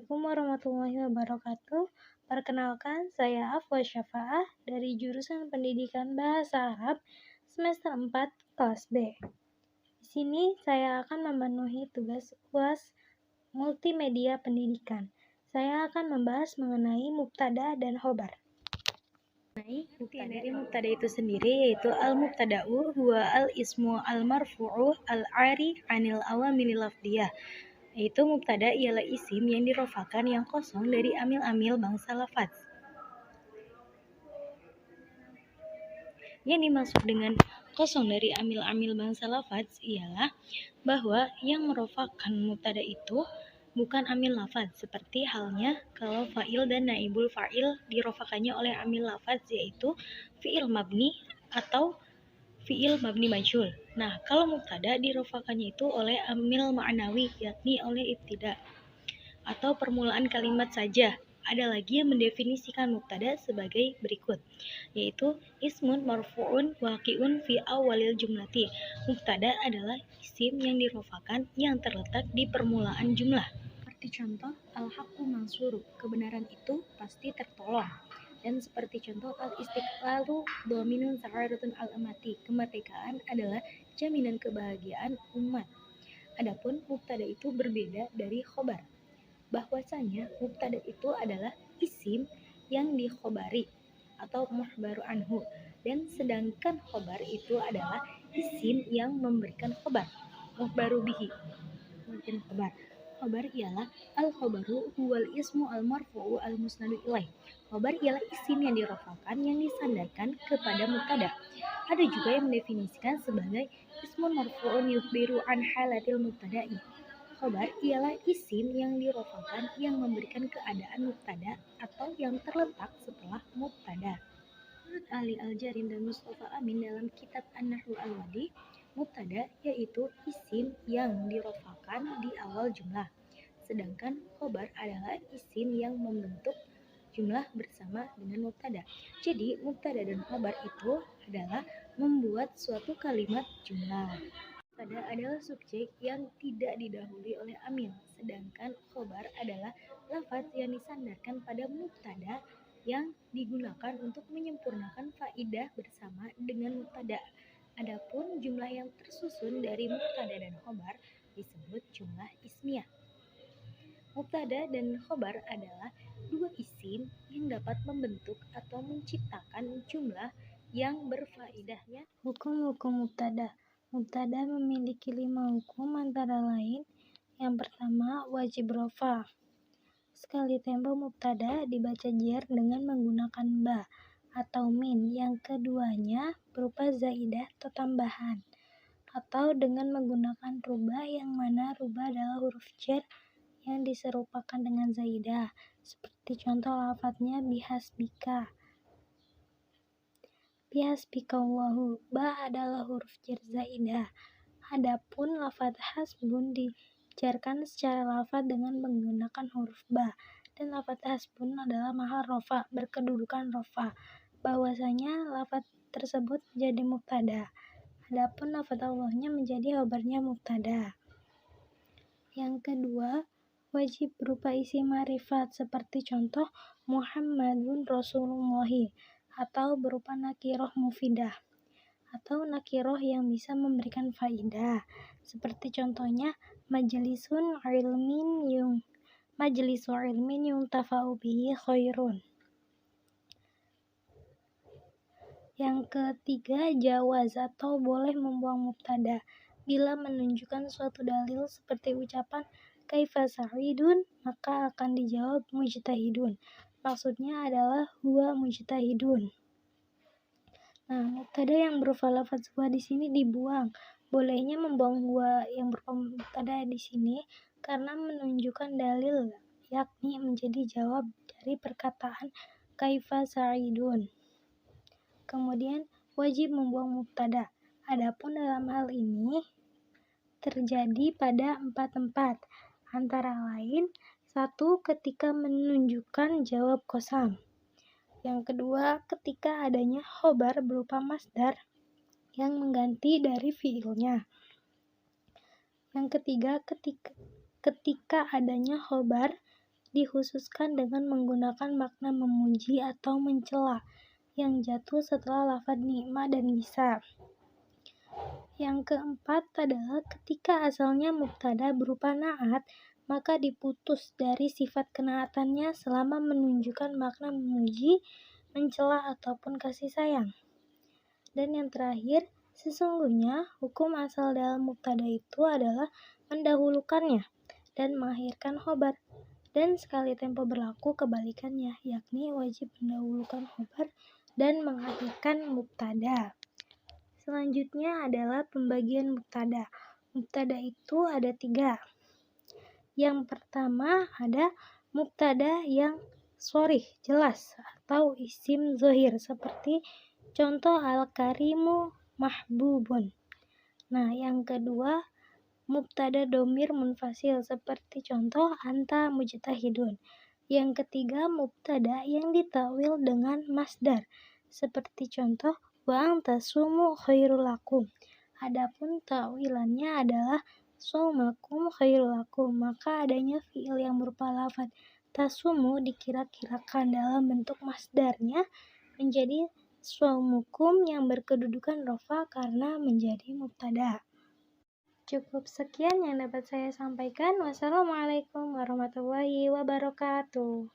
Assalamualaikum warahmatullahi wabarakatuh. Perkenalkan, saya Afwa Syafa'ah dari jurusan Pendidikan Bahasa Arab semester 4 kelas B. Di sini saya akan memenuhi tugas UAS Multimedia Pendidikan. Saya akan membahas mengenai mubtada dan khobar. Dari mubtada itu sendiri yaitu al-mubtada'u huwa al-ismu al-marfu'u al-'ari 'anil awamil lafdiyah. Yaitu mubtada ialah isim yang dirofakan yang kosong dari amil-amil bangsa lafaz. Yang dimaksud dengan kosong dari amil-amil bangsa lafaz ialah bahwa yang merofakan mubtada itu bukan amil lafaz, seperti halnya kalau fa'il dan naibul fa'il dirofakannya oleh amil lafaz, yaitu fi'il mabni atau fi'il mabni majhul. Nah, kalau mubtada dirofakannya itu oleh amil ma'nawi, yakni oleh ibtida atau permulaan kalimat saja. Ada lagi yang mendefinisikan mubtada sebagai berikut, yaitu ismun marfu'un waqi'un fi awalil jumlati. Mubtada adalah isim yang dirofakan yang terletak di permulaan jumlah. Seperti contoh, al-haqqu mansuru, kebenaran itu pasti tertolong. Dan seperti contoh, al-istiqlalu dhaminun sa'adatun al-amati, kemerdekaan adalah jaminan kebahagiaan umat. Adapun mubtada itu berbeda dari khobar, bahwasanya mubtada itu adalah isim yang dikhobari atau mukhbaru anhu, dan sedangkan khobar itu adalah isim yang memberikan khobar, mukhbaru bihi, memberikan khobar. Khobar ialah al-khobaru huwal ismu al-marfu'u al-musnadu ilaih. Khobar ialah isim yang dirofakan yang disandarkan kepada mubtada. Ada juga yang mendefinisikan sebagai ismun marfu'un yukhbiru an halatil mubtada'i. Khobar ialah isim yang dirofakan yang memberikan keadaan mubtada atau yang terletak setelah mubtada. Menurut Ali Al-Jarim dan Mustafa Amin dalam kitab An-Nahwu Al-Wadi, mubtada yaitu isim yang dirofakan di awal jumlah, sedangkan khobar adalah isim yang membentuk jumlah bersama dengan mubtada. Jadi mubtada dan khobar itu adalah membuat suatu kalimat jumlah. Mubtada adalah subjek yang tidak didahului oleh amil, sedangkan khobar adalah lafaz yang disandarkan pada mubtada yang digunakan untuk menyempurnakan faidah bersama dengan mubtada. Adapun jumlah yang tersusun dari mubtada dan khobar disebut jumlah ismiyah. Mubtada dan khobar adalah dua isim yang dapat membentuk atau menciptakan jumlah yang berfaedahnya. Hukum-hukum mubtada. Mubtada memiliki 5 hukum antara lain. Yang pertama, wajib rofa. Sekali tempo mubtada dibaca jar dengan menggunakan ba atau min. Yang keduanya berupa zaidah atau tambahan, atau dengan menggunakan rubah, yang mana rubah adalah huruf jar yang diserupakan dengan zaidah, seperti contoh lafadznya bihasbika. Bihasbikallahu, ba adalah huruf jar zaidah. Adapun lafadz hasbun dijarkan secara lafadz dengan menggunakan huruf ba, dan lafadz hasbun adalah mahal rofa, berkedudukan rofa, bahwasanya lafadz tersebut menjadi mubtada. Adapun lafadz Allahnya menjadi khobarnya mubtada. Yang kedua, wajib berupa isim ma'rifat, seperti contoh Muhammadun Rasulullahi, atau berupa nakiroh mufidah, atau nakiroh yang bisa memberikan faidah, seperti contohnya majlisu ilmin yuntafa'u bihi khairun. Yang ketiga, jawaz atau boleh membuang mubtada bila menunjukkan suatu dalil, seperti ucapan kaifa sa'idun, maka akan dijawab mujtahidun. Maksudnya adalah huwa mujtahidun. Nah, mubtada yang berupa lafaz huwa di sini dibuang. Bolehnya membuang huwa yang berupa mubtada di sini karena menunjukkan dalil, yakni menjadi jawab dari perkataan kaifa sa'idun. Kemudian wajib membuang mubtada. Adapun dalam hal ini terjadi pada 4 tempat, antara lain 1. Ketika menunjukkan jawab qasam. Yang kedua, ketika adanya khobar berupa masdar yang mengganti dari fiilnya. Yang ketiga, ketika adanya khobar dikhususkan dengan menggunakan makna memuji atau mencela yang jatuh setelah lafaz ni'ma dan bisa. Yang keempat adalah ketika asalnya mubtada berupa na'at, maka diputus dari sifat kenaatannya selama menunjukkan makna memuji, mencela, ataupun kasih sayang. Dan yang terakhir, sesungguhnya hukum asal dalam mubtada itu adalah mendahulukannya dan mengakhirkan khobar. Dan sekali tempo berlaku kebalikannya, yakni wajib mendahulukan khobar dan mengakhirkan mubtada. Selanjutnya adalah pembagian mubtada. Mubtada itu ada 3. Yang pertama ada mubtada yang sharih, jelas, atau isim zahir, seperti contoh al-karimu mahbubun. Nah, yang kedua mubtada domir munfasil, seperti contoh anta mujtahidun. Yang ketiga mubtada yang ditakwil dengan masdar, seperti contoh wa antasumu khairul lakum. Adapun takwilannya adalah saumakum khairul lakum, maka adanya fiil yang berupa lafaz tasumu dikira-kirakan dalam bentuk masdarnya menjadi saumukum yang berkedudukan rofa karena menjadi mubtada. Cukup sekian yang dapat saya sampaikan. Wassalamualaikum warahmatullahi wabarakatuh.